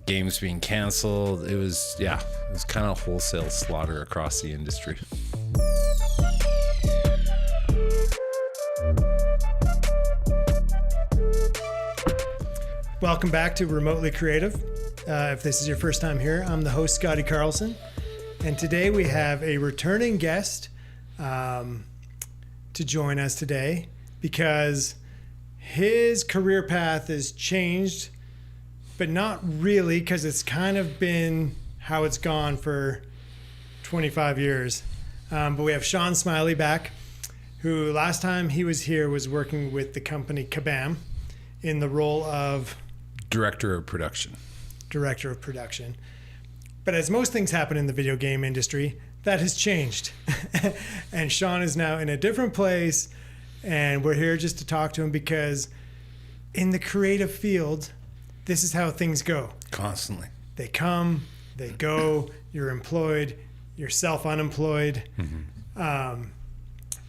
Games being canceled. It was kind of wholesale slaughter across the industry. Welcome back to Remotely Creative. If this is your first time here, I'm the host, Scotty Carlson. And today we have a returning guest to join us today because his career path has changed, but not really, because it's kind of been how it's gone for 25 years. But we have Sean Smillie back, who last time he was here was working with the company Kabam in the role of Director of Production. But as most things happen in the video game industry, that has changed. And Sean is now in a different place, and we're here just to talk to him because in the creative field, this is how things go. Constantly. They come, they go, you're employed, you're self-unemployed. Mm-hmm.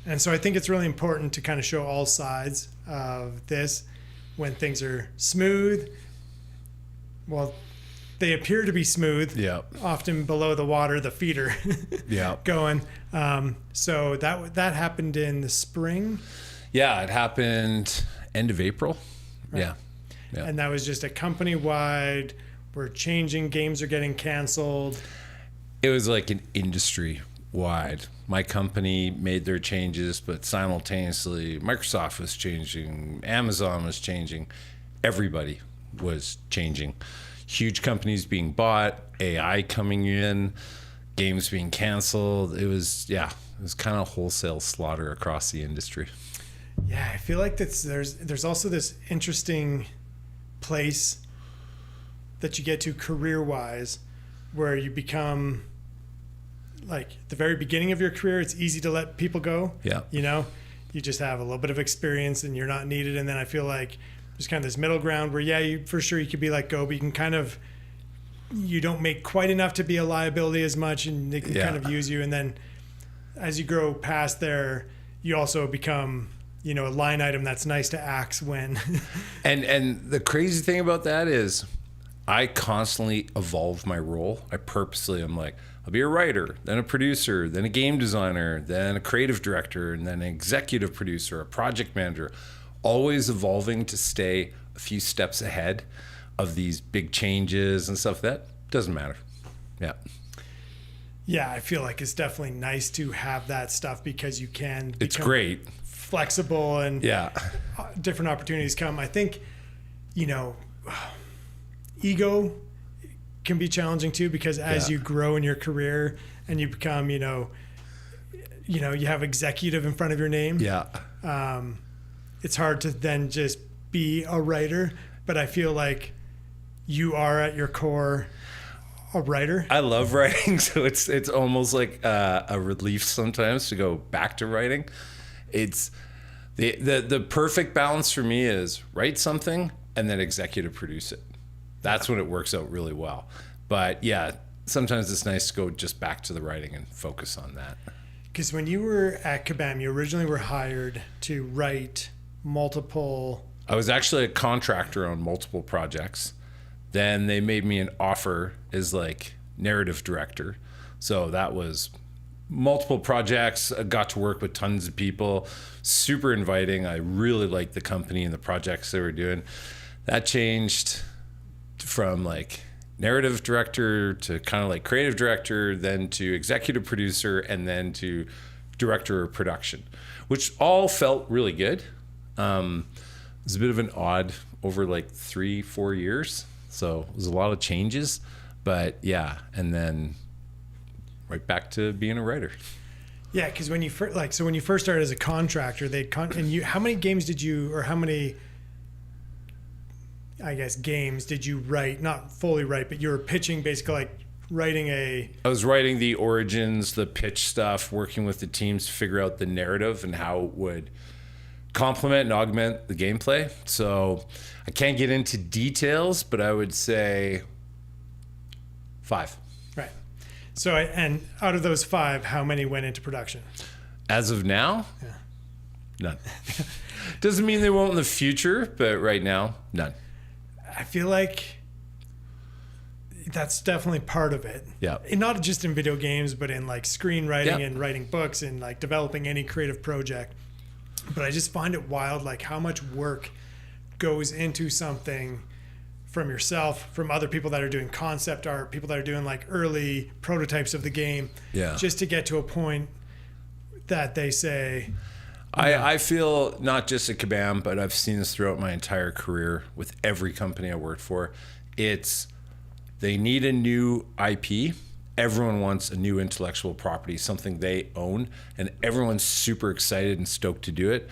And so I think it's really important to kind of show all sides of this. When things are smooth, well, they appear to be smooth. Yeah. Often below the water, the feet are going. So that happened in the spring. Yeah, it happened end of April. Right. Yeah. And that was just a company-wide, we're changing, games are getting canceled. It was like an industry-wide. My company made their changes, but simultaneously Microsoft was changing, Amazon was changing, everybody was changing. Huge companies being bought, AI coming in, games being canceled. It was kind of wholesale slaughter across the industry. Yeah, I feel like there's also this interesting place that you get to career-wise where you become, like, the very beginning of your career, it's easy to let people go. Yeah. You know, you just have a little bit of experience and you're not needed. And then I feel like there's kind of this middle ground where, you for sure you could be let go, but you can kind of, you don't make quite enough to be a liability as much, and they can kind of use you. And then as you grow past there, you also become, a line item that's nice to axe when. And the crazy thing about that is I constantly evolve my role. I'm like, I'll be a writer, then a producer, then a game designer, then a creative director, and then an executive producer, a project manager, always evolving to stay a few steps ahead of these big changes and stuff. That doesn't matter. Yeah. Yeah, I feel like it's definitely nice to have that stuff because you can It's great. Flexible and different opportunities come. I think, ego can be challenging too, because as you grow in your career and you become, you have executive in front of your name. Yeah. It's hard to then just be a writer, but I feel like you are at your core a writer. I love writing, so it's almost like a relief sometimes to go back to writing. It's the perfect balance for me is write something and then executive produce it. That's when it works out really well. But yeah, sometimes it's nice to go just back to the writing and focus on that. Because when you were at Kabam, you originally were hired to write multiple. I was actually a contractor on multiple projects. Then they made me an offer as like narrative director. So that was multiple projects. I got to work with tons of people, super inviting. I really liked the company and the projects they were doing. That changed from like narrative director to kind of like creative director, then to executive producer, and then to director of production, which all felt really good. It was a bit of an odd over like 3-4 years. So it was a lot of changes, but yeah. And then right back to being a writer. Yeah. Cause when you first, when you first started as a contractor, how many games did you, or how many, I guess, games did you write? Not fully write, but you were pitching, basically like writing I was writing the origins, the pitch stuff, working with the teams to figure out the narrative and how it would complement and augment the gameplay. So I can't get into details, but I would say 5. Right. So, and out of those 5, how many went into production? As of now, None. Doesn't mean they won't in the future, but right now, none. I feel like that's definitely part of it. Yeah. And not just in video games, but in like screenwriting and writing books and like developing any creative project. But I just find it wild, like how much work goes into something from yourself, from other people that are doing concept art, people that are doing like early prototypes of the game, just to get to a point that they say. I feel not just at Kabam, but I've seen this throughout my entire career with every company I worked for. They need a new IP. Everyone wants a new intellectual property, something they own, and everyone's super excited and stoked to do it.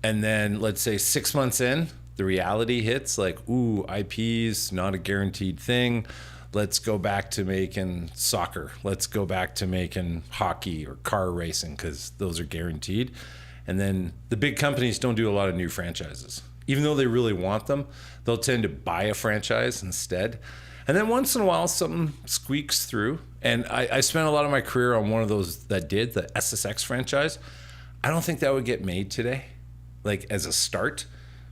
And then let's say 6 months in, the reality hits like, ooh, IP's not a guaranteed thing. Let's go back to making soccer. Let's go back to making hockey or car racing because those are guaranteed. And then the big companies don't do a lot of new franchises. Even though they really want them, they'll tend to buy a franchise instead. And then once in a while, something squeaks through. And I spent a lot of my career on one of those that did, the SSX franchise. I don't think that would get made today, like as a start.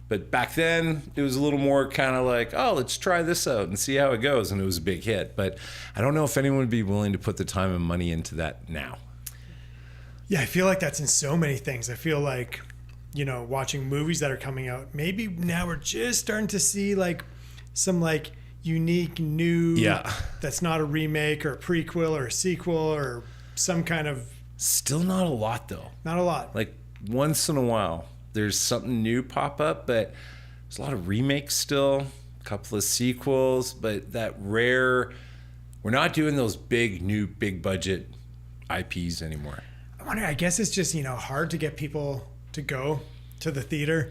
But back then, it was a little more kind of like, oh, let's try this out and see how it goes. And it was a big hit. But I don't know if anyone would be willing to put the time and money into that now. Yeah, I feel like that's in so many things. I feel like, you know, watching movies that are coming out, maybe now we're just starting to see like some like unique new, that's not a remake or a prequel or a sequel or some kind of. Still not a lot though. Not a lot. Like once in a while, there's something new pop up, but there's a lot of remakes still, a couple of sequels, but that rare, we're not doing those big new, big budget IPs anymore. I guess it's just, you know, hard to get people to go to the theater.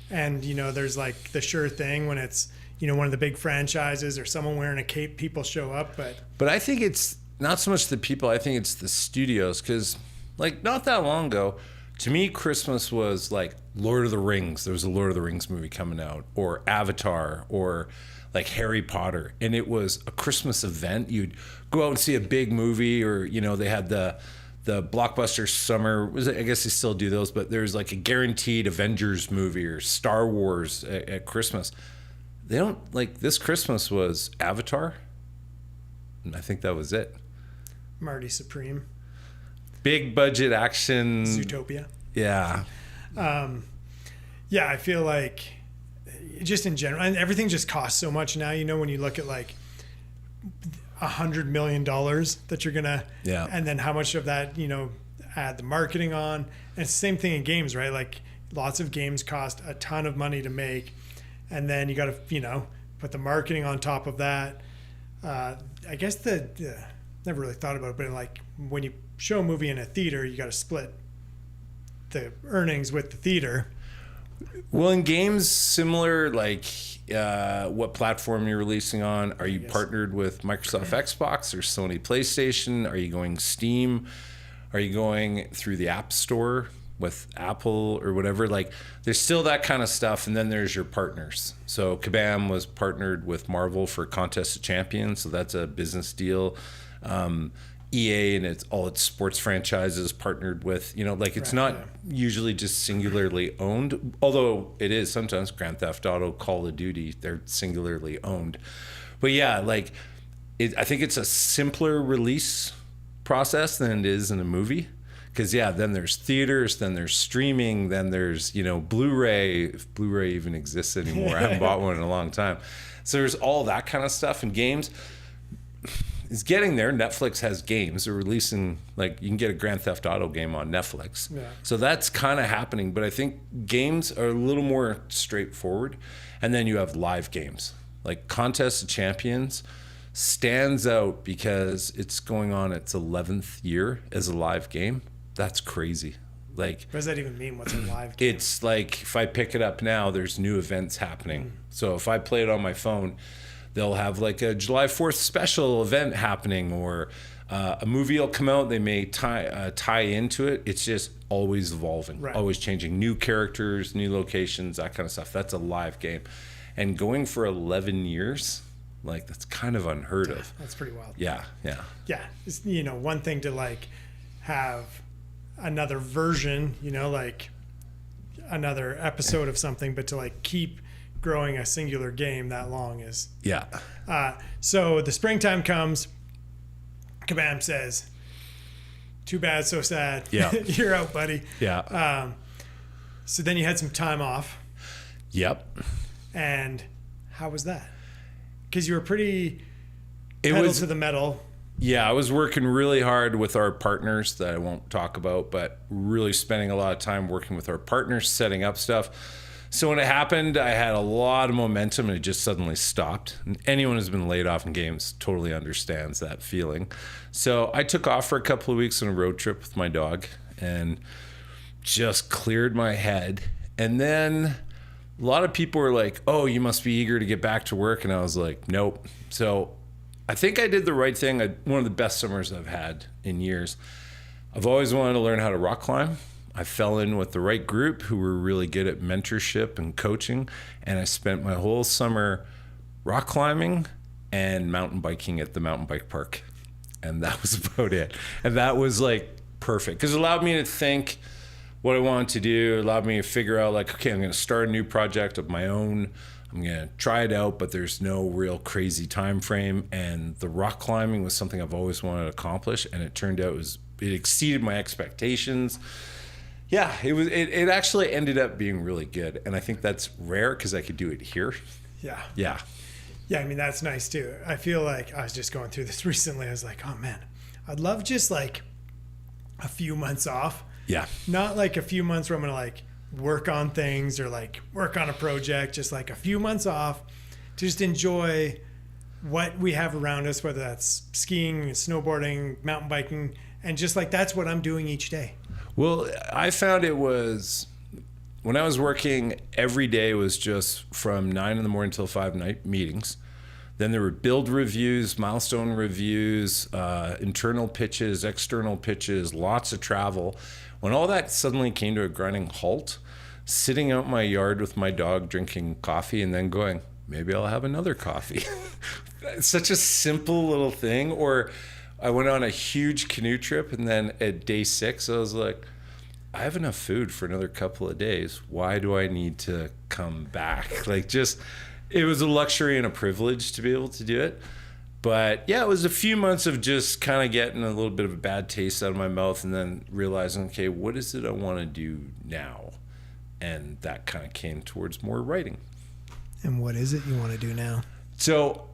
And, you know, there's like the sure thing when it's, you know, one of the big franchises or someone wearing a cape, people show up. But I think it's not so much the people, I think it's the studios. Because, like, not that long ago, to me, Christmas was like Lord of the Rings. There was a Lord of the Rings movie coming out, or Avatar, or like Harry Potter. And it was a Christmas event. You'd go out and see a big movie, or, you know, they had the blockbuster summer, I guess they still do those, but there's like a guaranteed Avengers movie or Star Wars at Christmas. They don't, like, this Christmas was Avatar, and I think that was it. Marty Supreme. Big budget action. Zootopia. Yeah. Yeah, I feel like just in general, and everything just costs so much now, you know, when you look at like $100 million that you're gonna, and then how much of that, you know, add the marketing on. And it's the same thing in games, right? Like lots of games cost a ton of money to make, and then you got to, you know, put the marketing on top of that. I guess never really thought about it, but like when you show a movie in a theater, you got to split the earnings with the theater. Well, in games, similar, like what platform you're releasing on. Are you partnered with Microsoft Xbox or Sony PlayStation? Are you going Steam? Are you going through the App Store with Apple or whatever? Like, there's still that kind of stuff. And then there's your partners. So Kabam was partnered with Marvel for Contest of Champions. So that's a business deal. EA and all its sports franchises partnered with, you know, like it's not usually just singularly owned, although it is sometimes. Grand Theft Auto, Call of Duty, they're singularly owned. But yeah, like I think it's a simpler release process than it is in a movie. Because then there's theaters, then there's streaming, then there's, you know, Blu-ray, if Blu-ray even exists anymore. I haven't bought one in a long time. So there's all that kind of stuff. And games is getting there. Netflix has games. They're releasing, like, you can get a Grand Theft Auto game on Netflix. Yeah. So that's kind of happening. But I think games are a little more straightforward. And then you have live games. Like Contest of Champions stands out because it's going on its 11th year as a live game. That's crazy. Like, what does that even mean? What's a live game? It's like if I pick it up now, there's new events happening. So if I play it on my phone, they'll have like a July 4th special event happening, or a movie will come out. They may tie into it. It's just always evolving, always changing. New characters, new locations, that kind of stuff. That's a live game. And going for 11 years, like, that's kind of unheard of. That's pretty wild. Yeah. It's, you know, one thing to like have another version, you know, like another episode of something, but to like keep growing a singular game that long is. Yeah. So the springtime comes, Kabam says, too bad, so sad. Yeah. You're out, buddy. Yeah. So then you had some time off. Yep. And how was that? Because you were pretty pedal to the metal. Yeah, I was working really hard with our partners that I won't talk about, but really spending a lot of time working with our partners, setting up stuff. So when it happened, I had a lot of momentum and it just suddenly stopped. And anyone who's been laid off in games totally understands that feeling. So I took off for a couple of weeks on a road trip with my dog and just cleared my head. And then a lot of people were like, oh, you must be eager to get back to work. And I was like, nope. So I think I did the right thing. One of the best summers I've had in years. I've always wanted to learn how to rock climb. I fell in with the right group who were really good at mentorship and coaching. And I spent my whole summer rock climbing and mountain biking at the mountain bike park. And that was about it. And that was like perfect because it allowed me to think what I wanted to do. It allowed me to figure out like, okay, I'm going to start a new project of my own. I'm going to try it out, but there's no real crazy time frame. And the rock climbing was something I've always wanted to accomplish. And it turned out it exceeded my expectations. Yeah, it actually ended up being really good. And I think that's rare because I could do it here. Yeah. Yeah. Yeah, I mean, that's nice too. I feel like I was just going through this recently. I was like, oh man, I'd love just like a few months off. Yeah. Not like a few months where I'm going to like work on things or like work on a project, just like a few months off to just enjoy what we have around us, whether that's skiing, snowboarding, mountain biking, and just like that's what I'm doing each day. Well, I found it was when I was working, every day was just from 9 in the morning till 5 night meetings. Then there were build reviews, milestone reviews, internal pitches, external pitches, lots of travel. When all that suddenly came to a grinding halt, sitting out in my yard with my dog drinking coffee and then going, maybe I'll have another coffee. It's such a simple little thing. Or I went on a huge canoe trip and then at day 6, I was like, I have enough food for another couple of days. Why do I need to come back? Like just, it was a luxury and a privilege to be able to do it. But yeah, it was a few months of just kind of getting a little bit of a bad taste out of my mouth and then realizing, okay, what is it I want to do now? And that kind of came towards more writing. And what is it you want to do now? So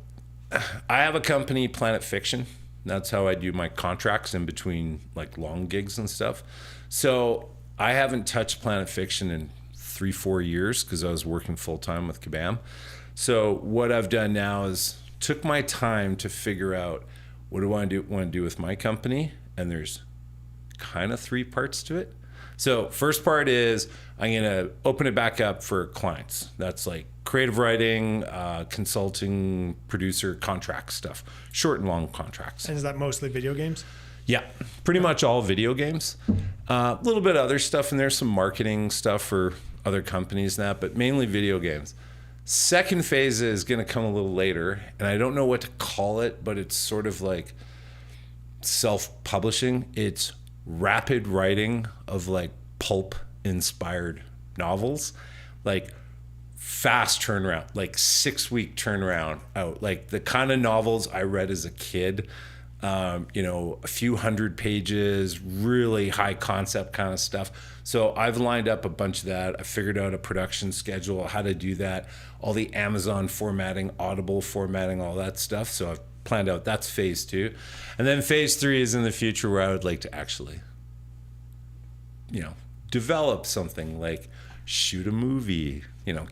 I have a company, Planet Fiction. That's how I do my contracts in between like long gigs and stuff. So I haven't touched Planet Fiction in 3-4 years because I was working full time with Kabam. So what I've done now is took my time to figure out what do I want to do with my company, and there's kind of 3 parts to it. So first part is I'm going to open it back up for clients. That's like creative writing, consulting, producer, contract stuff, short and long contracts. And is that mostly video games? Yeah, pretty much all video games. A little bit of other stuff, and there's some marketing stuff for other companies and that, but mainly video games. Second phase is going to come a little later, and I don't know what to call it, but it's sort of like self-publishing. It's rapid writing of like pulp inspired novels, like fast turnaround, like 6-week turnaround out, like the kind of novels I read as a kid. A few hundred pages, really high concept kind of stuff. So I've lined up a bunch of that. I figured out a production schedule, how to do that, all the Amazon formatting, Audible formatting, all that stuff. So I've planned out that's phase 2. And then phase 3 is in the future where I would like to actually, develop something like shoot a movie,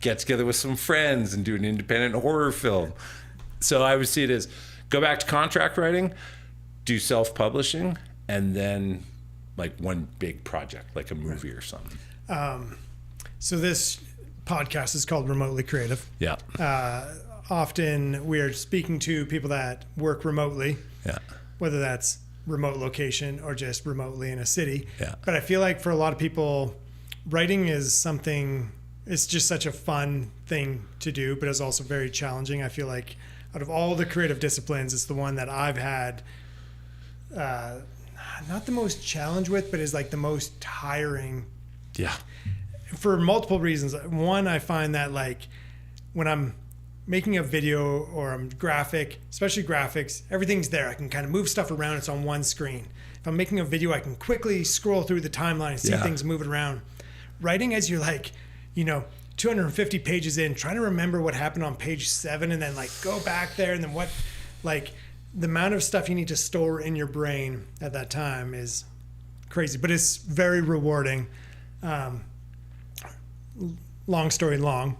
get together with some friends and do an independent horror film. So I would see it as go back to contract writing, do self-publishing, and then like one big project, like a movie or something. So this podcast is called Remotely Creative. Yeah. Often we are speaking to people that work remotely. Yeah. Whether that's remote location or just remotely in a city. Yeah. But I feel like for a lot of people, writing is something, it's just such a fun thing to do, but it's also very challenging. I feel like out of all the creative disciplines, it's the one that I've had not the most challenge with, but is like the most tiring. Yeah. for multiple reasons. One, I find that like when I'm making a video or I'm graphic, especially graphics, everything's there. I can kind of move stuff around. It's on one screen. If I'm making a video, I can quickly scroll through the timeline and see things moving around. Writing, as you're like, 250 pages in, trying to remember what happened on page 7 and then like go back there and then what, like the amount of stuff you need to store in your brain at that time is crazy, but it's very rewarding. Long story long,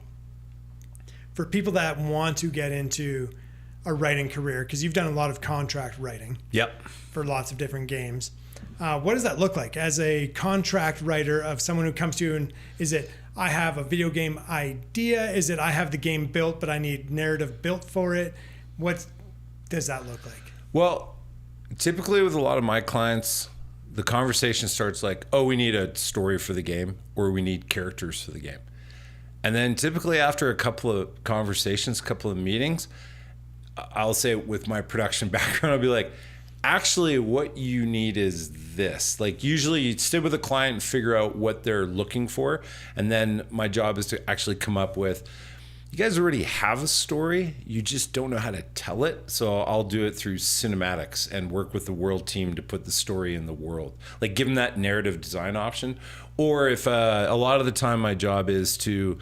for people that want to get into a writing career, because you've done a lot of contract writing. Yep. For lots of different games. What does that look like as a contract writer of someone who comes to you and is it, I have a video game idea? Is it, I have the game built, but I need narrative built for it? What does that look like? Well, typically with a lot of my clients, the conversation starts like, oh, we need a story for the game, or we need characters for the game. And then typically after a couple of conversations, a couple of meetings, I'll say with my production background, I'll be like, actually what you need is this. Like usually you'd sit with a client and figure out what they're looking for. And then my job is to actually come up with, you guys already have a story, you just don't know how to tell it. So I'll do it through cinematics and work with the world team to put the story in the world. Like give them that narrative design option. Or if a lot of the time my job is to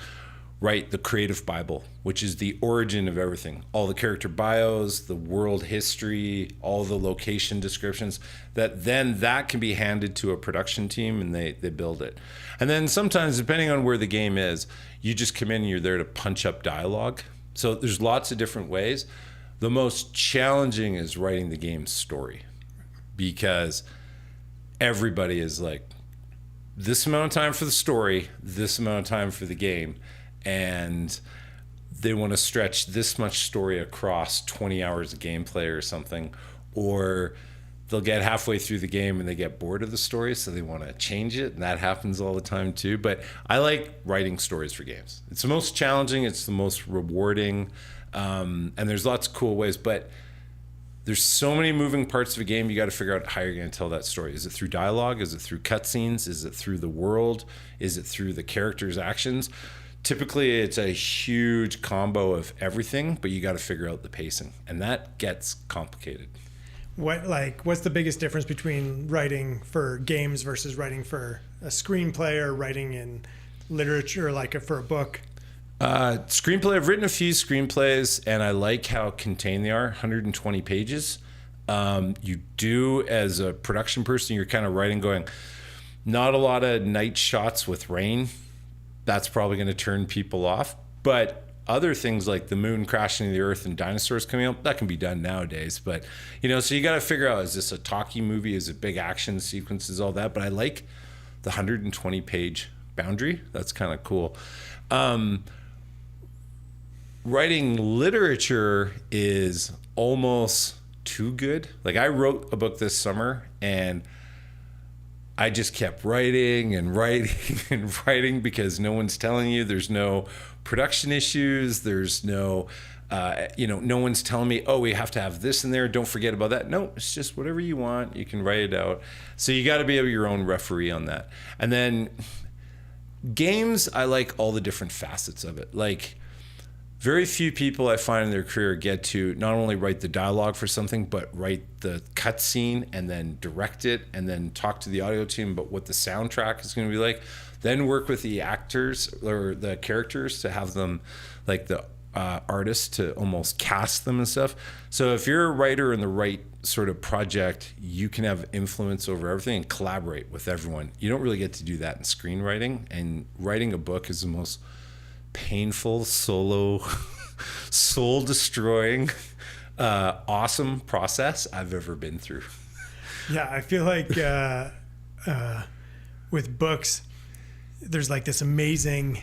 write the creative Bible, which is the origin of everything. All the character bios, the world history, all the location descriptions, that can be handed to a production team and they build it. And then sometimes, depending on where the game is, you just come in and you're there to punch up dialogue. So there's lots of different ways. The most challenging is writing the game's story, because everybody is like, this amount of time for the story, this amount of time for the game. And they want to stretch this much story across 20 hours of gameplay or something, or they'll get halfway through the game and they get bored of the story, so they want to change it, and that happens all the time too. But I like writing stories for games. It's the most challenging, it's the most rewarding, and there's lots of cool ways, but there's so many moving parts of a game, you got to figure out how you're going to tell that story. Is it through dialogue? Is it through cutscenes? Is it through the world? Is it through the characters' actions? Typically, it's a huge combo of everything, but you got to figure out the pacing, and that gets complicated. What's the biggest difference between writing for games versus writing for a screenplay or writing in literature, like for a book? Screenplay, I've written a few screenplays, and I like how contained they are, 120 pages. You do, as a production person, you're kind of writing going, not a lot of night shots with rain. That's probably going to turn people off. But other things like the moon crashing into the earth and dinosaurs coming out, that can be done nowadays. But, so you got to figure out, is this a talkie movie? Is it big action sequences, all that? But I like the 120 page boundary. That's kind of cool. Writing literature is almost too good. Like I wrote a book this summer and I just kept writing and writing and writing because no one's telling you. There's no production issues. There's no, no one's telling me, oh, we have to have this in there. Don't forget about that. No, it's just whatever you want. You can write it out. So you got to be your own referee on that. And then games, I like all the different facets of it. Like very few people I find in their career get to not only write the dialogue for something, but write the cutscene and then direct it and then talk to the audio team about what the soundtrack is going to be like. Then work with the actors or the characters to have them, like the artists, to almost cast them and stuff. So if you're a writer in the right sort of project, you can have influence over everything and collaborate with everyone. You don't really get to do that in screenwriting, and writing a book is the most painful, solo, soul-destroying, awesome process I've ever been through. Yeah, I feel like with books, there's like this amazing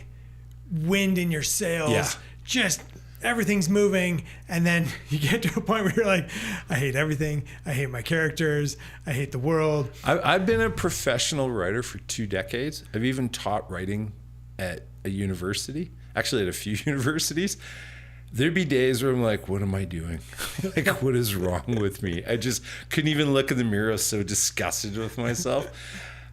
wind in your sails. Yeah. Just everything's moving, and then you get to a point where you're like, I hate everything. I hate my characters. I hate the world. I've been a professional writer for 2 decades. I've even taught writing at a university, actually at a few universities. There'd be days where I'm like, what am I doing? Like, what is wrong with me? I just couldn't even look in the mirror. I was so disgusted with myself.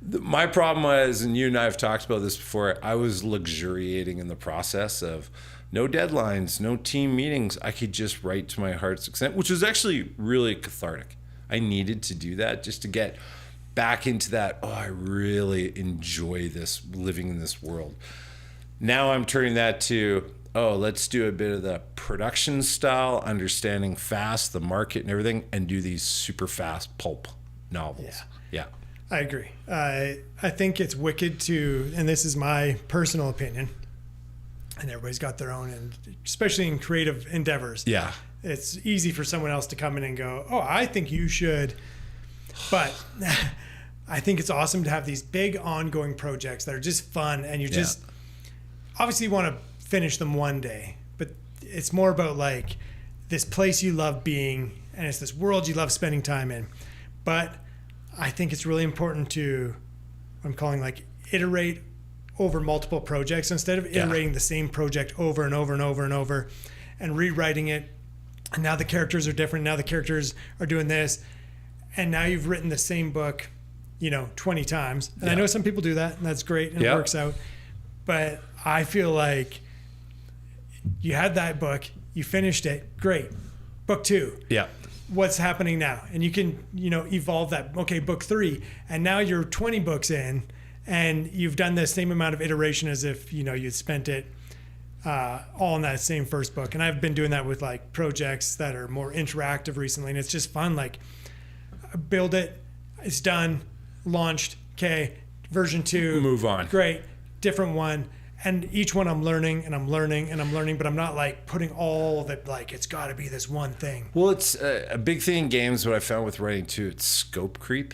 My problem was, and you and I have talked about this before, I was luxuriating in the process of no deadlines, no team meetings. I could just write to my heart's extent, which was actually really cathartic. I needed to do that just to get back into that, I really enjoy this, living in this world. Now I'm turning that to, let's do a bit of the production style, understanding fast the market and everything, and do these super fast pulp novels. Yeah. I agree. I think it's wicked to, and this is my personal opinion, and everybody's got their own, and especially in creative endeavors. Yeah. It's easy for someone else to come in and go, I think you should. But I think it's awesome to have these big ongoing projects that are just fun, and you just obviously want to finish them one day, but it's more about like this place you love being, and it's this world you love spending time in. But I think it's really important to, I'm calling like iterate over multiple projects instead of iterating the same project over and over and over and over and rewriting it. And now the characters are different. Now the characters are doing this. And now you've written the same book, 20 times. And I know some people do that, and that's great, and it works out. But I feel like you had that book, you finished it, great. Book 2. Yeah. What's happening now? And you can, evolve that. Okay, book 3. And now you're 20 books in, and you've done the same amount of iteration as if, you'd spent it all in that same first book. And I've been doing that with like projects that are more interactive recently. And it's just fun. Like, build it, it's done, launched, okay, version 2. Move on. Great, different one. And each one I'm learning, and I'm learning, and I'm learning, but I'm not like putting all of it, like it's got to be this one thing. Well, it's a big thing in games, what I found with writing too, it's scope creep.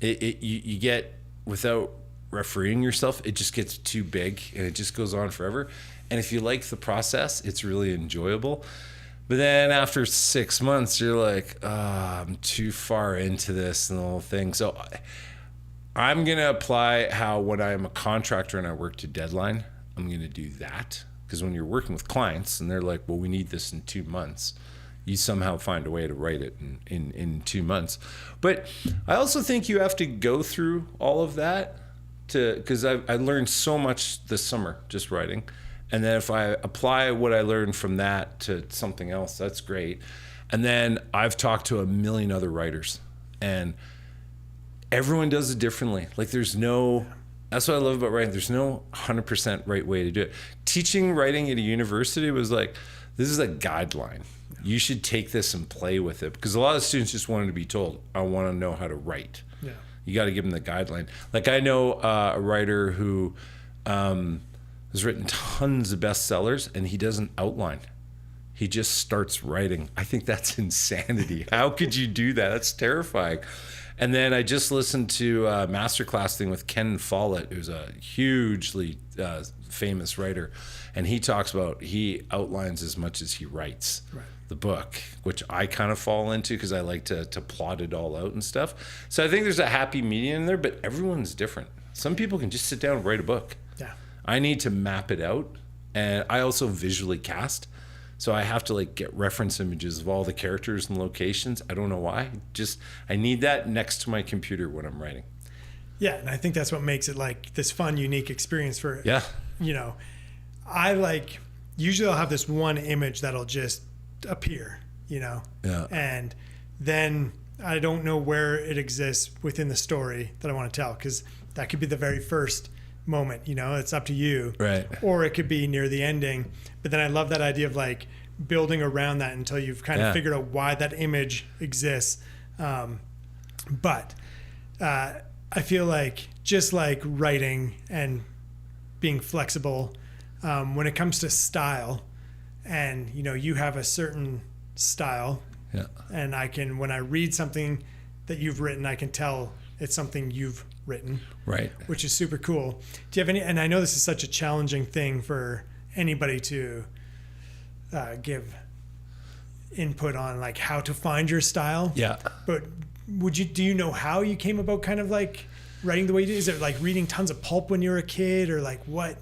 You get, without refereeing yourself, it just gets too big, and it just goes on forever. And if you like the process, it's really enjoyable. But then after 6 months, you're like, I'm too far into this and the whole thing. So I'm going to apply how when I'm a contractor and I work to deadline, I'm going to do that. Because when you're working with clients and they're like, well, we need this in 2 months, you somehow find a way to write it in 2 months. But I also think you have to go through all of that because I learned so much this summer just writing. And then if I apply what I learned from that to something else, that's great. And then I've talked to a million other writers, and everyone does it differently. Like that's what I love about writing. There's no 100% right way to do it. Teaching writing at a university was like, this is a guideline. You should take this and play with it, because a lot of students just wanted to be told, I want to know how to write. Yeah. You got to give them the guideline. Like I know a writer who has written tons of bestsellers, and he doesn't outline. He just starts writing. I think that's insanity. How could you do that? That's terrifying. And then I just listened to a masterclass thing with Ken Follett, who's a hugely famous writer. And he talks about, he outlines as much as he writes the book, which I kind of fall into because I like to plot it all out and stuff. So I think there's a happy medium in there, but everyone's different. Some people can just sit down and write a book. Yeah. I need to map it out. And I also visually cast. So I have to like get reference images of all the characters and locations. I don't know why. Just I need that next to my computer when I'm writing. Yeah, and I think that's what makes it like this fun, unique experience for I like usually I'll have this one image that'll just appear, Yeah. And then I don't know where it exists within the story that I want to tell, because that could be the very first moment, it's up to you. Right. Or it could be near the ending. But then I love that idea of like building around that until you've kind of figured out why that image exists. But I feel like just like writing and being flexible, when it comes to style, and you have a certain style, and when I read something that you've written, I can tell it's something you've written, right? Which is super cool. Do you have any? And I know this is such a challenging thing for anybody to give input on, like how to find your style. Yeah. But do you know how you came about kind of like writing the way you do? Is it like reading tons of pulp when you were a kid, or like what?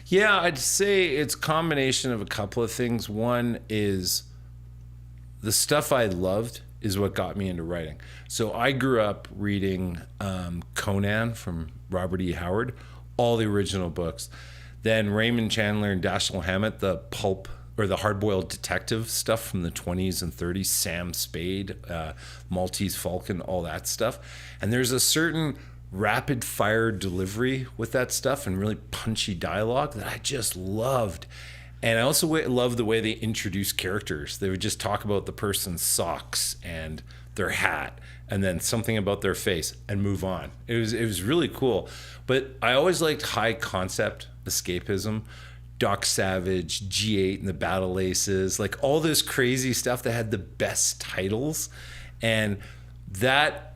Yeah, I'd say it's a combination of a couple of things. One is the stuff I loved is what got me into writing. So I grew up reading Conan from Robert E. Howard, all the original books. Then Raymond Chandler and Dashiell Hammett, the pulp or the hard-boiled detective stuff from the 20s and 30s, Sam Spade, Maltese Falcon, all that stuff. And there's a certain rapid-fire delivery with that stuff and really punchy dialogue that I just loved. And I also love the way they introduce characters. They would just talk about the person's socks and their hat and then something about their face and move on. It was really cool. But I always liked high concept escapism. Doc Savage, G8 and the Battle Aces, like all this crazy stuff that had the best titles. And that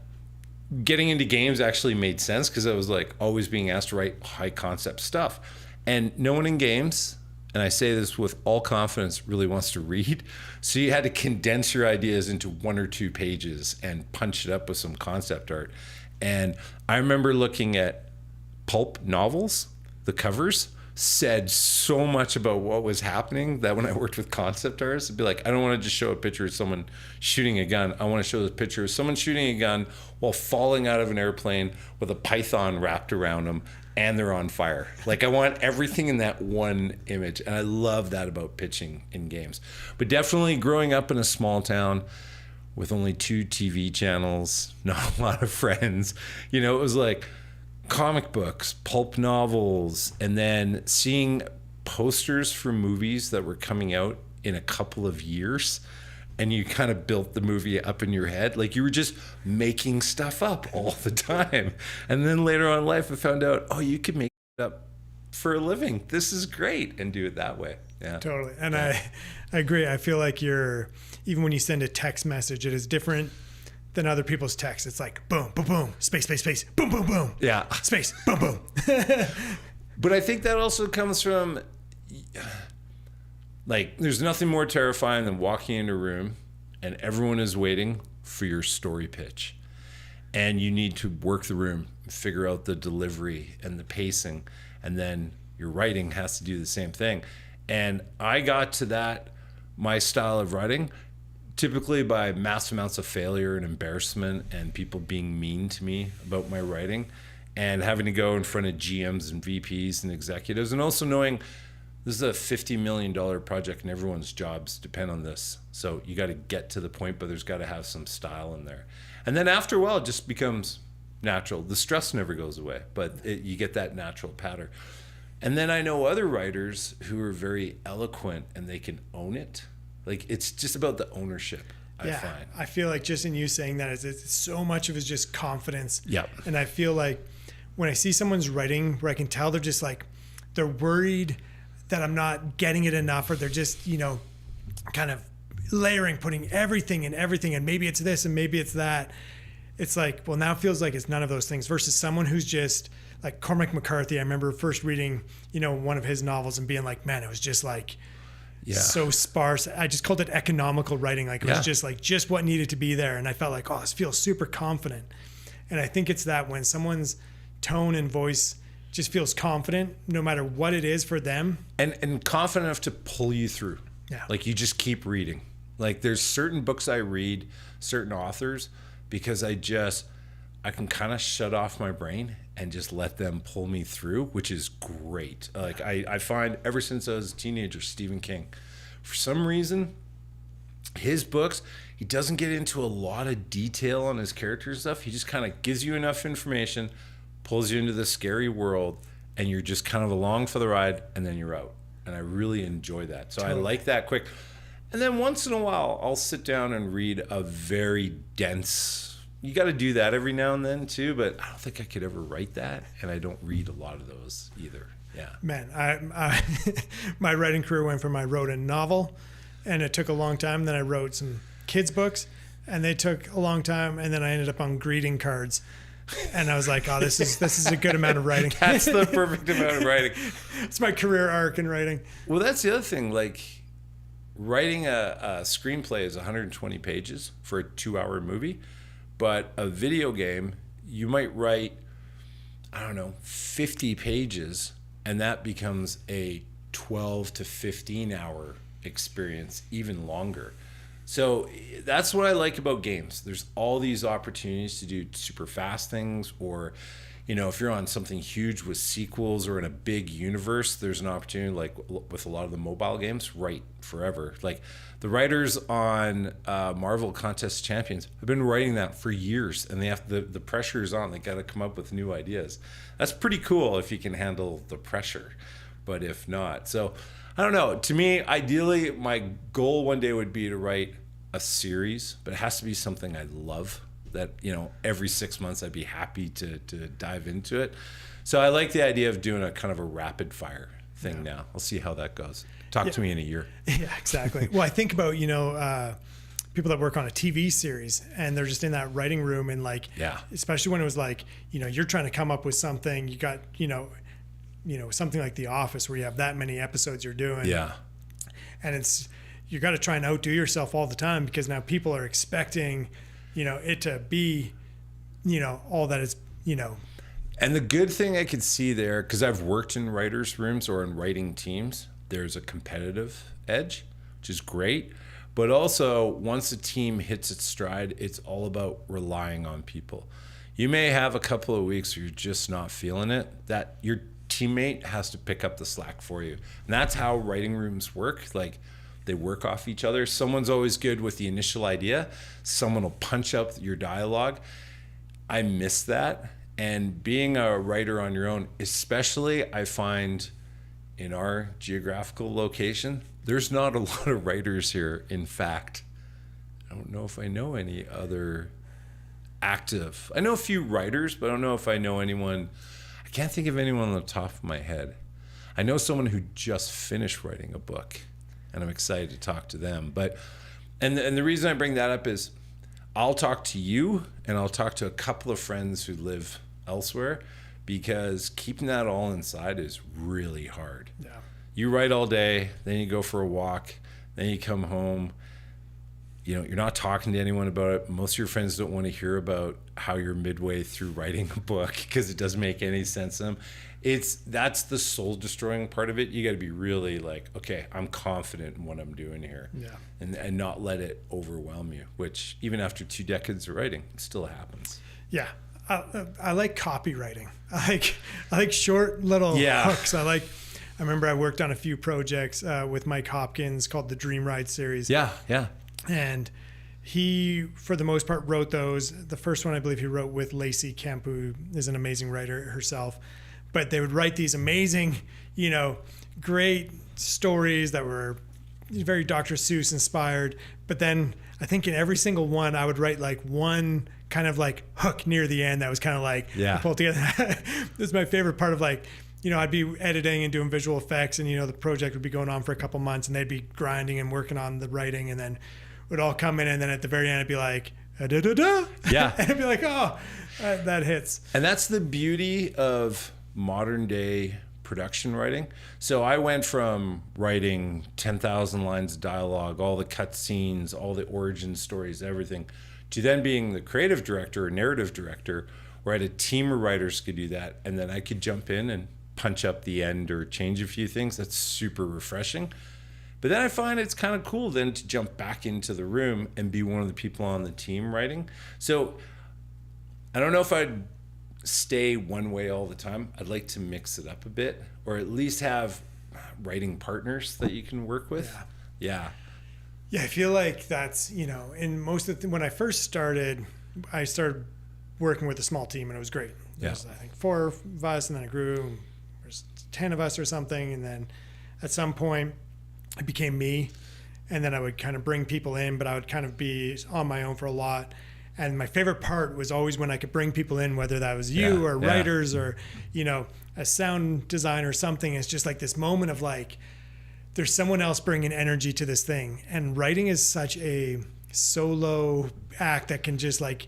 getting into games actually made sense because I was like always being asked to write high concept stuff. And no one in games, and I say this with all confidence, really wants to read. So you had to condense your ideas into 1 or 2 pages and punch it up with some concept art. And I remember looking at pulp novels, the covers said so much about what was happening that when I worked with concept artists, it'd be like, I don't want to just show a picture of someone shooting a gun. I want to show the picture of someone shooting a gun while falling out of an airplane with a python wrapped around them and they're on fire. Like I want everything in that one image. And I love that about pitching in games. But definitely growing up in a small town with only 2 TV channels, not a lot of friends, it was like comic books, pulp novels, and then seeing posters for movies that were coming out in a couple of years, and you kind of built the movie up in your head. Like you were just making stuff up all the time. And then later on in life, I found out, oh, you can make it up for a living. This is great, and do it that way. Yeah, totally. And I agree. I feel like even when you send a text message, it is different than other people's texts. It's like boom, boom, boom, space, space, space, boom, boom, boom. Yeah. Space, boom, boom. But I think that also comes from, like, there's nothing more terrifying than walking into a room and everyone is waiting for your story pitch. And you need to work the room, figure out the delivery and the pacing. And then your writing has to do the same thing. And I got to that, my style of writing, typically by mass amounts of failure and embarrassment and people being mean to me about my writing and having to go in front of GMs and VPs and executives, and also knowing this is a $50 million project and everyone's jobs depend on this. So you got to get to the point, but there's got to have some style in there. And then after a while, it just becomes natural. The stress never goes away, but you get that natural pattern. And then I know other writers who are very eloquent and they can own it. Like it's just about the ownership, I find. I feel like just in you saying that, it's so much of it is just confidence. Yep. And I feel like when I see someone's writing where I can tell they're just like, they're worried that I'm not getting it enough, or they're just, kind of layering, putting everything in everything. And maybe it's this and maybe it's that. It's like, well, now it feels like it's none of those things versus someone who's just like Cormac McCarthy. I remember first reading, one of his novels and being like, man, it was just like, so sparse. I just called it economical writing. Like it was just like just what needed to be there. And I felt like, oh, this feels super confident. And I think it's that when someone's tone and voice just feels confident, no matter what it is for them. And confident enough to pull you through. Yeah. Like you just keep reading. Like there's certain books I read, certain authors, because I can kind of shut off my brain and just let them pull me through, which is great. Like I find ever since I was a teenager, Stephen King, for some reason, his books, he doesn't get into a lot of detail on his characters and stuff. He just kind of gives you enough information, pulls you into the scary world, and you're just kind of along for the ride, and then you're out. And I really enjoy that. So totally. I like that quick. And then once in a while, I'll sit down and read a very dense. You got to do that every now and then too, but I don't think I could ever write that, and I don't read a lot of those either. Yeah. Man, I my writing career went from I wrote a novel, and it took a long time. Then I wrote some kids' books, and they took a long time. And then I ended up on greeting cards, and I was like, oh, this is a good amount of writing. That's the perfect amount of writing. It's my career arc in writing. Well, that's the other thing. Like writing a screenplay is 120 pages for a 2-hour movie. But a video game, you might write, 50 pages, and that becomes a 12 to 15 hour experience, even longer. So that's what I like about games. There's all these opportunities to do super fast things, or, you know, if you're on something huge with sequels or in a big universe, there's an opportunity, like with a lot of the mobile games, write forever. Like the writers on Marvel Contest Champions have been writing that for years, and they have the pressure is on. They got to come up with new ideas. That's pretty cool if you can handle the pressure, but if not, so I don't know. To me, ideally, my goal one day would be to write a series, but it has to be something I love, that, you know, every 6 months I'd be happy to dive into it. So I like the idea of doing a kind of a rapid fire thing now. I'll see how that goes. Talk to me in a year. Yeah, exactly. Well, I think about, you know, people that work on a TV series, and they're just in that writing room, and like, especially when it was like, you know, you're trying to come up with something, you got, you know, something like The Office where you have that many episodes you're doing. Yeah. And it's, you got to try and outdo yourself all the time, because now people are expecting, you know, it to be, you know, all that it's, you know. And the good thing I could see there, because I've worked in writers' rooms or in writing teams, there's a competitive edge, which is great. But also, once a team hits its stride, it's all about relying on people. You may have a couple of weeks where you're just not feeling it, that your teammate has to pick up the slack for you. And that's how writing rooms work. Like, they work off each other. Someone's always good with the initial idea. Someone will punch up your dialogue. I miss that. And being a writer on your own, especially, I find in our geographical location, there's not a lot of writers here. In fact, I don't know if I know any other active. I know a few writers, but I don't know if I know anyone. I can't think of anyone on the top of my head. I know someone who just finished writing a book, and I'm excited to talk to them. But and the reason I bring that up is I'll talk to you, and I'll talk to a couple of friends who live elsewhere, because keeping that all inside is really hard. Yeah. You write all day, then you go for a walk, then you come home. You know, you're not talking to anyone about it. Most of your friends don't want to hear about how you're midway through writing a book, because it doesn't make any sense to them. That's the soul destroying part of it. You got to be really like, okay, I'm confident in what I'm doing here, and not let it overwhelm you, which even after 2 decades of writing, it still happens. Yeah. I like copywriting. I like short little hooks. I remember I worked on a few projects with Mike Hopkins called the Dream Ride series. Yeah. And he, for the most part, wrote those. The first one, I believe he wrote with Lacey Kemp, who is an amazing writer herself. But they would write these amazing, you know, great stories that were very Dr. Seuss inspired. But then I think in every single one, I would write like one kind of like hook near the end that was kind of like pulled together. This is my favorite part of, like, you know, I'd be editing and doing visual effects, and, you know, the project would be going on for a couple months, and they'd be grinding and working on the writing, and then it would all come in, and then at the very end, it'd be like, da-da-da-da. Yeah. And it'd be like, oh, that hits. And that's the beauty of modern day production writing. So I went from writing 10,000 lines of dialogue, all the cut scenes, all the origin stories, everything, to then being the creative director or narrative director, where I had a team of writers could do that, and then I could jump in and punch up the end or change a few things. That's super refreshing. But then I find it's kind of cool then to jump back into the room and be one of the people on the team writing. So I don't know if I'd stay one way all the time. I'd like to mix it up a bit, or at least have writing partners that you can work with. Yeah, I feel like that's, you know, in most of when I first started, I started working with a small team, and it was great. There was, I think, 4 of us, and then it grew. There's 10 of us or something, and then at some point it became me, and then I would kind of bring people in, but I would kind of be on my own for a lot. And my favorite part was always when I could bring people in, whether that was you or writers or, you know, a sound designer or something. It's just like this moment of like, there's someone else bringing energy to this thing. And writing is such a solo act that can just like,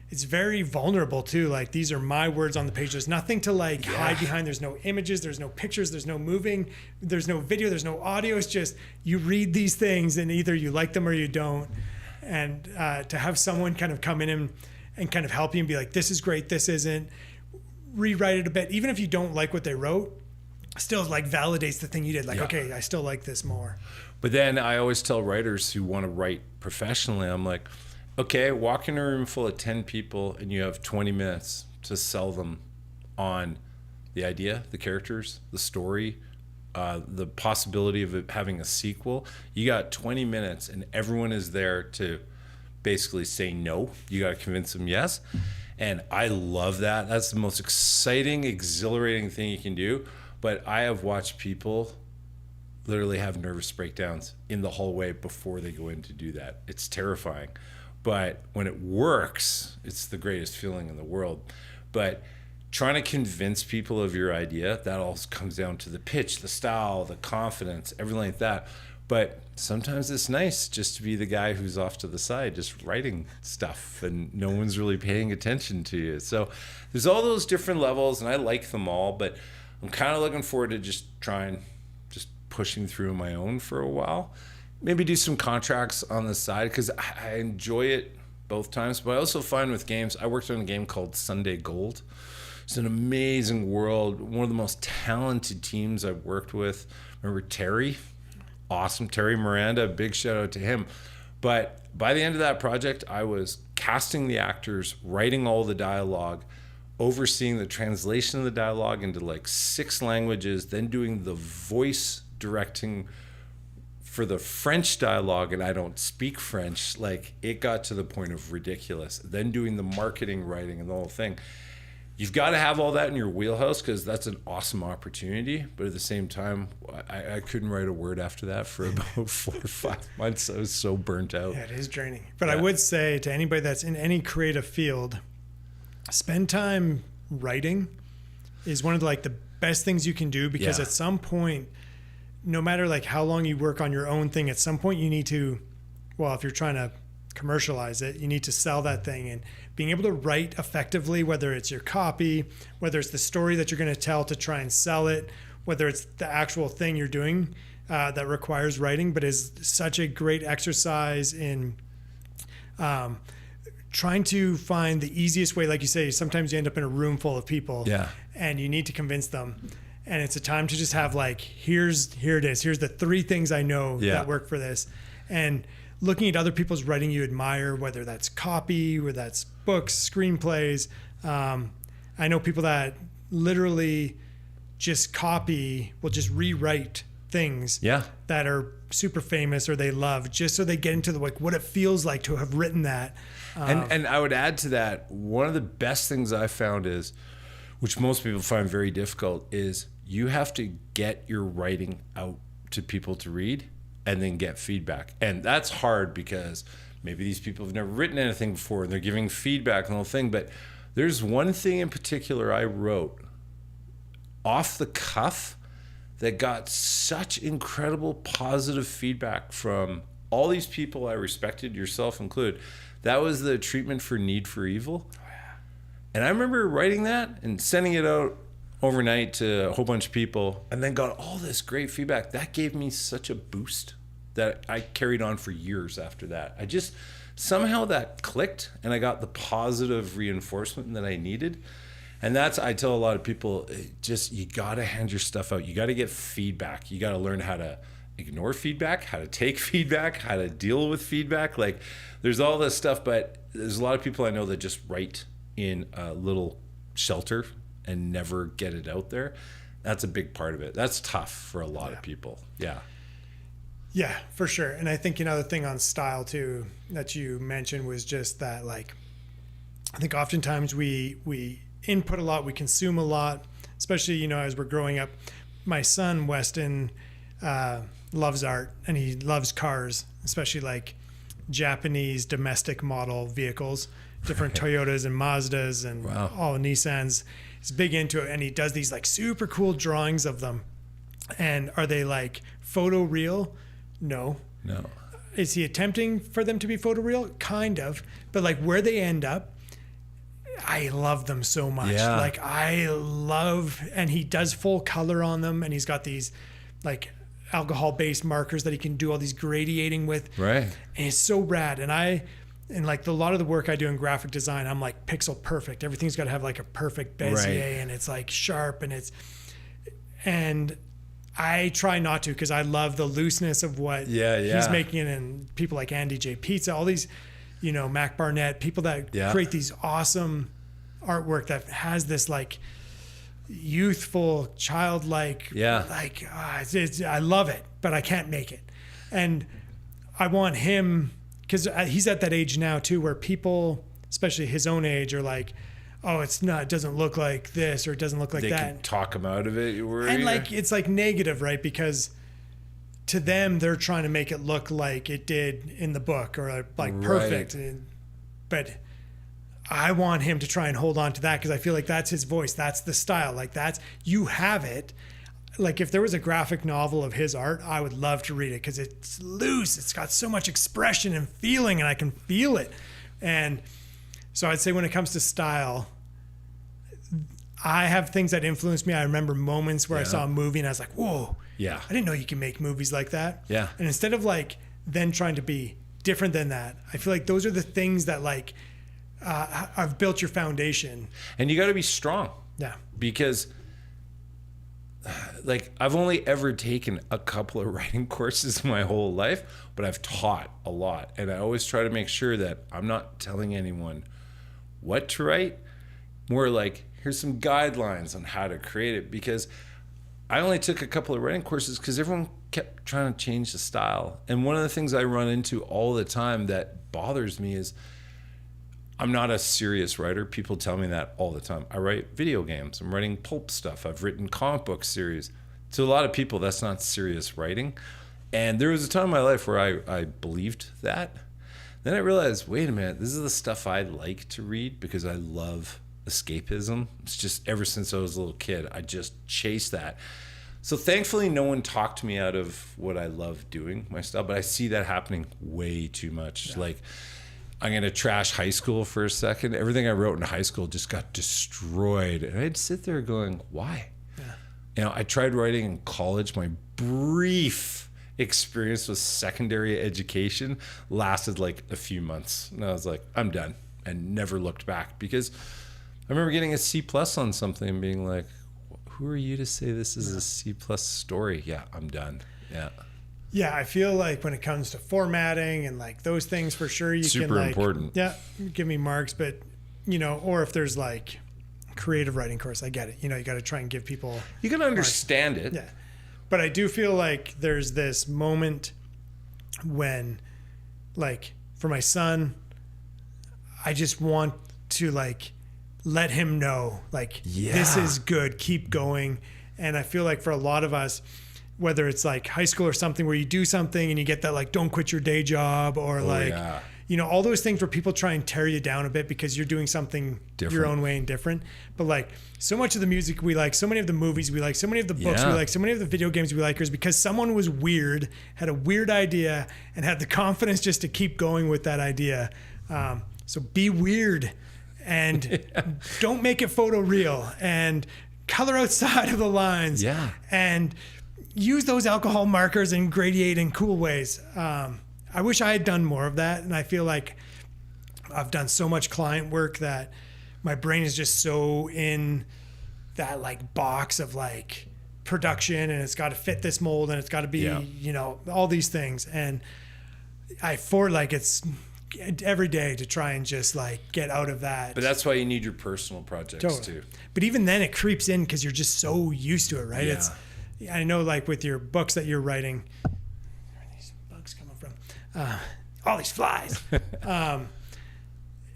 it's very vulnerable too. Like, these are my words on the page. There's nothing to like hide behind. There's no images. There's no pictures. There's no moving. There's no video. There's no audio. It's just, you read these things and either you like them or you don't. And to have someone kind of come in and kind of help you and be like, this is great, this isn't, rewrite it a bit. Even if you don't like what they wrote, still like validates the thing you did. Like, Yeah. okay, I still like this more. But then I always tell writers who want to write professionally, I'm like, okay, walk in a room full of 10 people and you have 20 minutes to sell them on the idea, the characters, the story, the possibility of it having a sequel. You got 20 minutes and everyone is there to basically say no. You got to convince them yes. And I love that. That's the most exciting, exhilarating thing you can do. But I have watched people literally have nervous breakdowns in the hallway before they go in to do that. It's terrifying. But when it works, it's the greatest feeling in the world. But trying to convince people of your idea, that all comes down to the pitch, the style, the confidence, everything like that. But sometimes it's nice just to be the guy who's off to the side, just writing stuff and no one's really paying attention to you. So there's all those different levels and I like them all, but I'm kind of looking forward to just trying, just pushing through my own for a while. Maybe do some contracts on the side because I enjoy it both times. But I also find with games, I worked on a game called Sunday Gold. It's an amazing world. One of the most talented teams I've worked with. Remember Terry? Awesome. Terry Miranda, big shout out to him. But by the end of that project, I was casting the actors, writing all the dialogue, overseeing the translation of the dialogue into like 6 languages, then doing the voice directing for the French dialogue, and I don't speak French. Like, it got to the point of ridiculous. Then doing the marketing writing and the whole thing. You've got to have all that in your wheelhouse because that's an awesome opportunity. But at the same time, I couldn't write a word after that for about 4 or 5 months. I was so burnt out. Yeah, it is draining. But I would say to anybody that's in any creative field, spend time writing is one of the best things you can do because at some point, no matter like how long you work on your own thing, at some point you need to, well, if you're trying to commercialize it, you need to sell that thing. And being able to write effectively, whether it's your copy, whether it's the story that you're going to tell to try and sell it, whether it's the actual thing you're doing that requires writing, but is such a great exercise in trying to find the easiest way. Like you say, sometimes you end up in a room full of people and you need to convince them. And it's a time to just have like, here it is. Here's the 3 things I know that work for this. And looking at other people's writing you admire, whether that's copy, whether that's books, screenplays. I know people that literally just copy, will just rewrite things that are super famous or they love, just so they get into the what it feels like to have written that. And I would add to that, one of the best things I found is, which most people find very difficult, is you have to get your writing out to people to read and then get feedback. And that's hard because maybe these people have never written anything before and they're giving feedback and the whole thing. But there's one thing in particular I wrote off the cuff that got such incredible positive feedback from all these people I respected, yourself included. That was the treatment for Need for Evil. And I remember writing that and sending it out overnight to a whole bunch of people and then got all this great feedback. That gave me such a boost that I carried on for years after that. I just, somehow that clicked and I got the positive reinforcement that I needed. And that's, I tell a lot of people, just, you got to hand your stuff out. You got to get feedback. You got to learn how to ignore feedback, how to take feedback, how to deal with feedback. Like, there's all this stuff, but there's a lot of people I know that just write in a little shelter and never get it out there. That's a big part of it. That's tough for a lot of people. Yeah, for sure. And I think another thing on style too that you mentioned was just that, like, I think oftentimes we input a lot, we consume a lot, especially, as we're growing up. My son, Weston, loves art and he loves cars, especially like Japanese domestic model vehicles, different Toyotas and Mazdas and all Nissans. He's big into it, and he does these like super cool drawings of them. And are they like photo real? No. Is he attempting for them to be photo real? Kind of. But like where they end up, I love them so much. Like I love, and he does full color on them, and he's got these like alcohol-based markers that he can do all these gradiating with. Right. And it's so rad. And like a lot of the work I do in graphic design, I'm like pixel perfect. Everything's got to have like a perfect Bezier and it's like sharp and And I try not to, because I love the looseness of what he's making, and people like Andy J. Pizza, all these, Mac Barnett, people that create these awesome artwork that has this like youthful, childlike, I love it, but I can't make it. And I want him, because he's at that age now too, where people, especially his own age, are like, oh, it doesn't look like this, or it doesn't look like they that. Can talk him out of it, you worry? And like, it's like negative, right? Because to them, they're trying to make it look like it did in the book, or like perfect. But I want him to try and hold on to that, because I feel like that's his voice. That's the style. Like you have it. Like if there was a graphic novel of his art, I would love to read it, because it's loose. It's got so much expression and feeling, and I can feel it. And so I'd say when it comes to style, I have things that influence me. I remember moments where I saw a movie and I was like, whoa, I didn't know you can make movies like that. Yeah. And instead of like then trying to be different than that, I feel like those are the things that like I've built your foundation. And you got to be strong. Yeah. Because like I've only ever taken a couple of writing courses my whole life, but I've taught a lot. And I always try to make sure that I'm not telling anyone what to write. More like, here's some guidelines on how to create it, because I only took a couple of writing courses because everyone kept trying to change the style. And one of the things I run into all the time that bothers me is I'm not a serious writer. People tell me that all the time. I write video games. I'm writing pulp stuff. I've written comic book series. To a lot of people, that's not serious writing. And there was a time in my life where I believed that. Then I realized, wait a minute, this is the stuff I like to read because I love escapism. It's just ever since I was a little kid, I just chased that. So thankfully, no one talked me out of what I love doing, my stuff, but I see that happening way too much. Yeah. Like, I'm going to trash high school for a second. Everything I wrote in high school just got destroyed. And I'd sit there going, why? Yeah. I tried writing in college. My brief experience with secondary education lasted like a few months. And I was like, I'm done. And never looked back, because I remember getting a C+ on something and being like, who are you to say this is a C+ story? Yeah, I'm done. Yeah. Yeah, I feel like when it comes to formatting and like those things, for sure, you super can like, important. Yeah, give me marks, but or if there's like creative writing course, I get it. You got to try and give people. You can understand it. Yeah, but I do feel like there's this moment when, like, for my son, I just want to like let him know, like, this is good, keep going. And I feel like for a lot of us, whether it's like high school or something where you do something and you get that like don't quit your day job, or all those things where people try and tear you down a bit because you're doing something your own way and different. But like so much of the music we like, so many of the movies we like, so many of the books we like, so many of the video games we like is because someone was weird, had a weird idea, and had the confidence just to keep going with that idea. So be weird and don't make it photoreal, and color outside of the lines. Yeah. And use those alcohol markers and gradiate in cool ways. I wish I had done more of that. And I feel like I've done so much client work that my brain is just so in that like box of like production, and it's got to fit this mold, and it's got to be, all these things. And it's every day to try and just like get out of that. But that's why you need your personal projects too. But even then it creeps in because you're just so used to it, right? Yeah. I know, like with your books that you're writing, where are these bugs coming from? All these flies.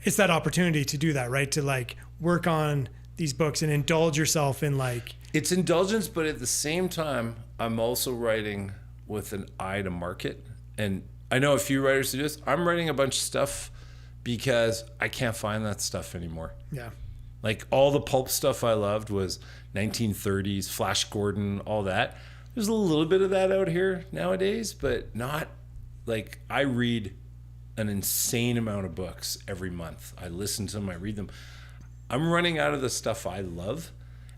It's that opportunity to do that, right? To like work on these books and indulge yourself in like. It's indulgence, but at the same time, I'm also writing with an eye to market. And I know a few writers do this. I'm writing a bunch of stuff because I can't find that stuff anymore. Yeah. Like all the pulp stuff I loved was 1930s, Flash Gordon, all that. There's a little bit of that out here nowadays, but not like I read an insane amount of books every month. I listen to them, I read them. I'm running out of the stuff I love.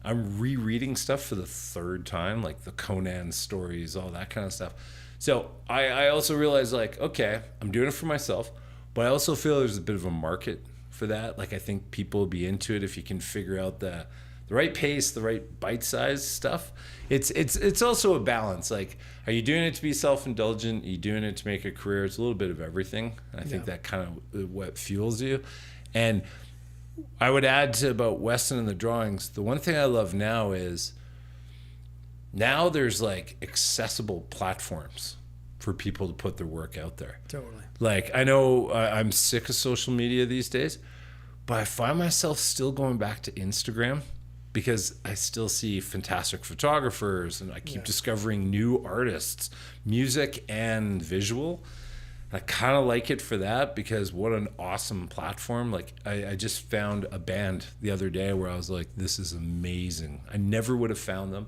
I'm rereading stuff for the third time, like the Conan stories, all that kind of stuff. So I also realized, like, okay, I'm doing it for myself, but I also feel there's a bit of a market for that. Like, I think people will be into it if you can figure out the the right pace, the right bite-sized stuff. It's also a balance. Like, are you doing it to be self-indulgent? Are you doing it to make a career? It's a little bit of everything. And I think that kind of what fuels you. And I would add to about Weston and the drawings, the one thing I love now is now there's like accessible platforms for people to put their work out there. Totally. Like, I know I'm sick of social media these days, but I find myself still going back to Instagram because I still see fantastic photographers and I keep discovering new artists, music and visual. I kind of like it for that because what an awesome platform. Like, I just found a band the other day where I was like, this is amazing. I never would have found them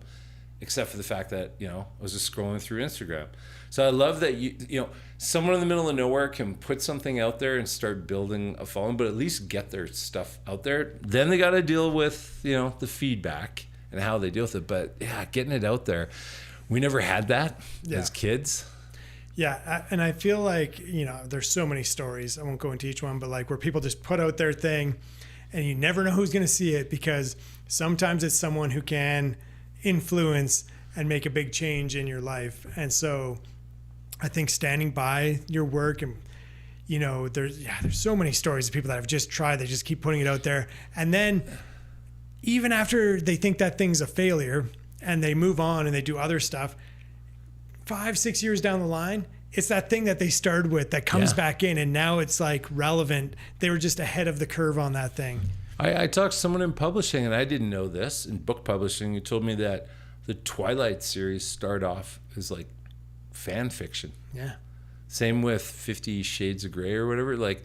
except for the fact that, you know, I was just scrolling through Instagram. So I love that, you know, someone in the middle of nowhere can put something out there and start building a following, but at least get their stuff out there. Then they got to deal with, you know, the feedback and how they deal with it. But yeah, getting it out there. We never had that as kids. Yeah, and I feel like, you know, there's so many stories. I won't go into each one, but like where people just put out their thing and you never know who's going to see it because sometimes it's someone who can influence and make a big change in your life. And so I think standing by your work and, you know, there's so many stories of people that have just tried, they just keep putting it out there. And then even after they think that thing's a failure and they move on and they do other stuff, 5-6 years down the line, it's that thing that they started with that comes back in and now it's like relevant. They were just ahead of the curve on that thing. I talked to someone in publishing, and I didn't know this, in book publishing, who told me that the Twilight series started off as like fan fiction. Yeah. Same with 50 Shades of Grey or whatever. Like,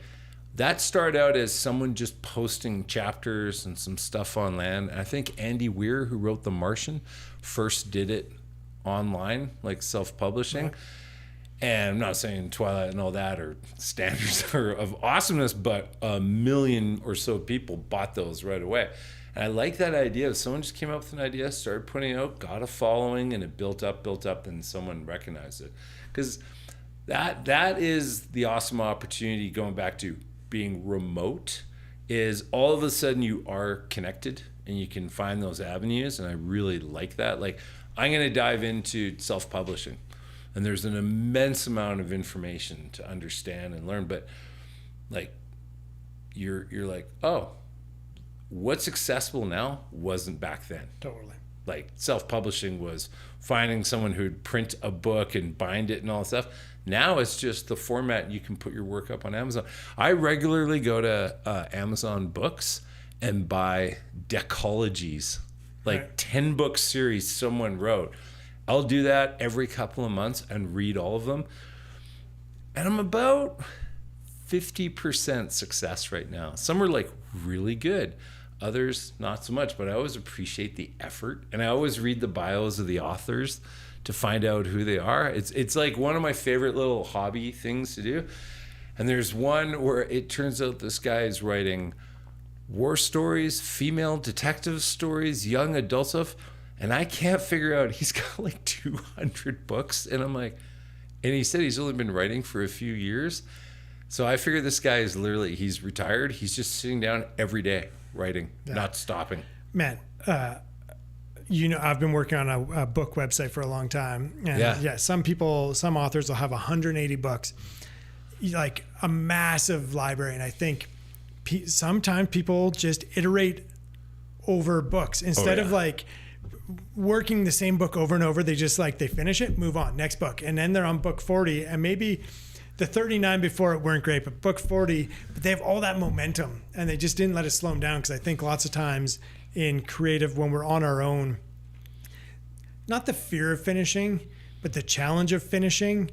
that started out as someone just posting chapters and some stuff on land. And I think Andy Weir, who wrote The Martian, first did it online, like self-publishing. Right. And I'm not saying Twilight and all that are standards of awesomeness, but 1 million or so people bought those right away. And I like that idea. If someone just came up with an idea, started putting it out, got a following, and it built up, and someone recognized it. Because that is the awesome opportunity, going back to being remote, is all of a sudden you are connected and you can find those avenues. And I really like that. Like, I'm going to dive into self-publishing. And there's an immense amount of information to understand and learn, but like you're like, oh, what's accessible now wasn't back then. Totally. Like, self-publishing was finding someone who'd print a book and bind it and all that stuff. Now it's just the format. You can put your work up on Amazon. I regularly go to Amazon Books and buy decologies, like 10-book series someone wrote. I'll do that every couple of months and read all of them. And I'm about 50% success right now. Some are like really good, others not so much, but I always appreciate the effort. And I always read the bios of the authors to find out who they are. It's like one of my favorite little hobby things to do. And there's one where it turns out this guy is writing war stories, female detective stories, young adult stuff. And I can't figure out, he's got like 200 books. And I'm like, and he said he's only been writing for a few years. So I figure this guy is literally, he's retired. He's just sitting down every day writing, not stopping. Man, you know, I've been working on a book website for a long time. And some authors will have 180 books, like a massive library. And I think sometimes people just iterate over books instead of like working the same book over and over. They just like, they finish it, move on, next book. And then they're on book 40 and maybe the 39 before it weren't great, but book 40, but they have all that momentum and they just didn't let it slow them down. Cause I think lots of times in creative, when we're on our own, not the fear of finishing, but the challenge of finishing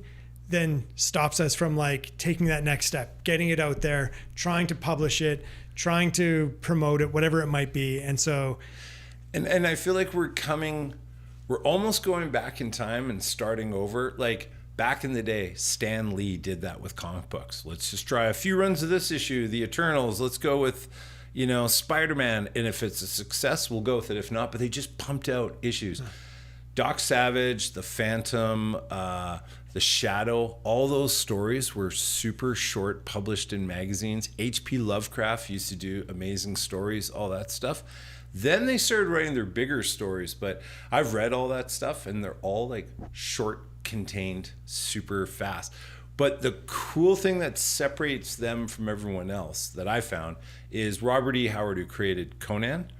then stops us from like taking that next step, getting it out there, trying to publish it, trying to promote it, whatever it might be. And so, and I feel like we're almost going back in time and starting over. Like, back in the day, Stan Lee did that with comic books. Let's just try a few runs of this issue, the Eternals. Let's go with, you know, Spider-Man. And if it's a success, we'll go with it. If not, but they just pumped out issues. Doc Savage, The Phantom, The Shadow, all those stories were super short, published in magazines. H.P. Lovecraft used to do amazing stories, all that stuff. Then they started writing their bigger stories, but I've read all that stuff and they're all like short, contained, super fast. But the cool thing that separates them from everyone else that I found is Robert E. Howard, who created Conan.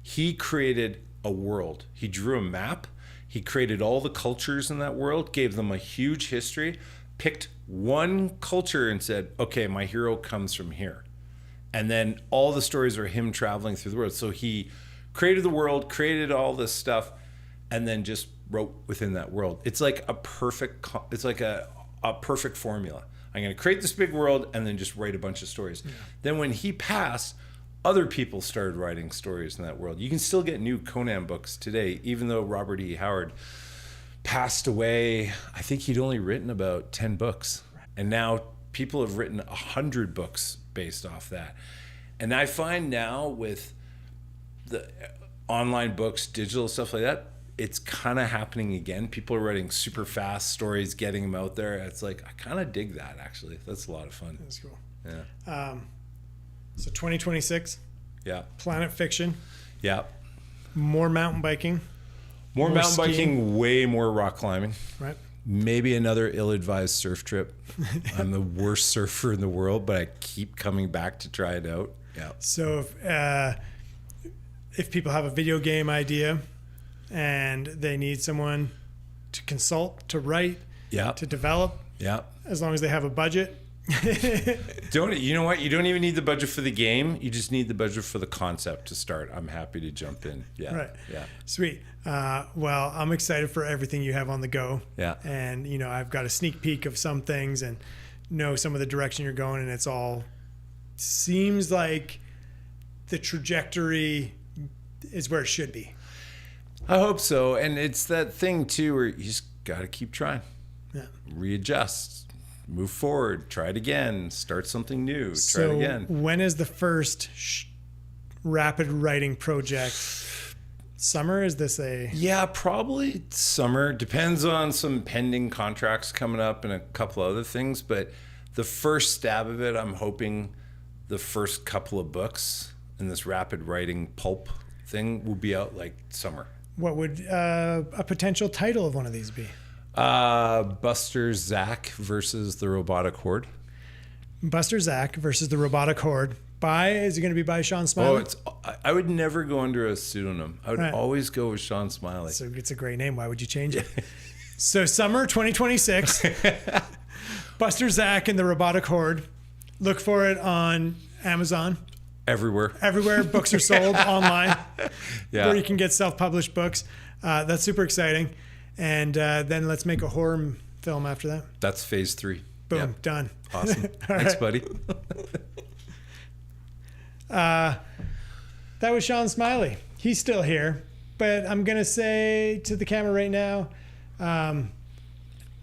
He created a world. He drew a map. He created all the cultures in that world, gave them a huge history, picked one culture and said, okay, my hero comes from here. And then all the stories are him traveling through the world. So he created the world, created all this stuff, and then just wrote within that world. It's like a perfect formula. I'm going to create this big world and then just write a bunch of stories. Yeah. Then when he passed, other people started writing stories in that world. You can still get new Conan books today, even though Robert E. Howard passed away. I think he'd only written about 10 books. And now people have written 100 books based off that. And I find now with the online books, digital stuff like that, it's kind of happening again. People are writing super fast stories, getting them out there. It's like, I kind of dig that, actually. That's a lot of fun. That's cool. Yeah. So 2026. Yeah. Planet Fiction. Yeah. More mountain biking. More mountain skiing. biking, way more rock climbing. Right. Maybe another ill-advised surf trip. I'm the worst surfer in the world, but I keep coming back to try it out. Yeah. So if people have a video game idea and they need someone to consult, to write, to develop, as long as they have a budget. You know what? You don't even need the budget for the game. You just need the budget for the concept to start. I'm happy to jump in. Yeah. Right. Yeah. Sweet. Well, I'm excited for everything you have on the go. Yeah. And, I've got a sneak peek of some things and know some of the direction you're going, and it's all seems like the trajectory is where it should be. I hope so. And it's that thing too, where you just got to keep trying. Yeah. Readjust. Move forward, try it again, start something new, try it again. When is the first rapid writing project? Summer? Is this a... Yeah, probably summer. Depends on some pending contracts coming up and a couple other things. But the first stab of it, I'm hoping the first couple of books in this rapid writing pulp thing will be out like summer. What would a potential title of one of these be? Buster Zach versus the Robotic Horde. Buster Zach versus the Robotic Horde. Is it going to be by Sean Smillie? I would never go under a pseudonym. I would always go with Sean Smillie. So it's a great name. Why would you change it? So summer 2026, Buster Zach and the Robotic Horde. Look for it on Amazon. Everywhere books are sold online. Where you can get self-published books. That's super exciting. And then let's make a horror film after that. That's phase 3. Boom, done. Awesome. Thanks, buddy. That was Sean Smillie. He's still here. But I'm going to say to the camera right now,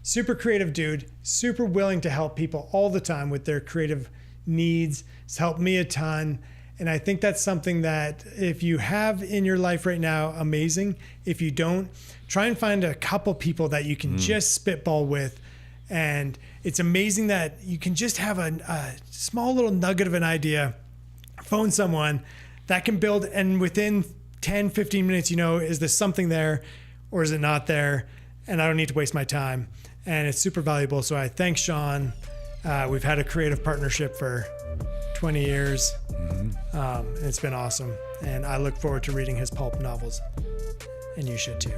super creative dude, super willing to help people all the time with their creative needs. It's helped me a ton. And I think that's something that if you have in your life right now, amazing. If you don't, try and find a couple people that you can just spitball with. And it's amazing that you can just have a small little nugget of an idea, phone someone that can build. And within 10, 15 minutes, is there something there or is it not there? And I don't need to waste my time. And it's super valuable. So I thank Sean. We've had a creative partnership for 20 years. It's been awesome. And I look forward to reading his pulp novels. And you should too.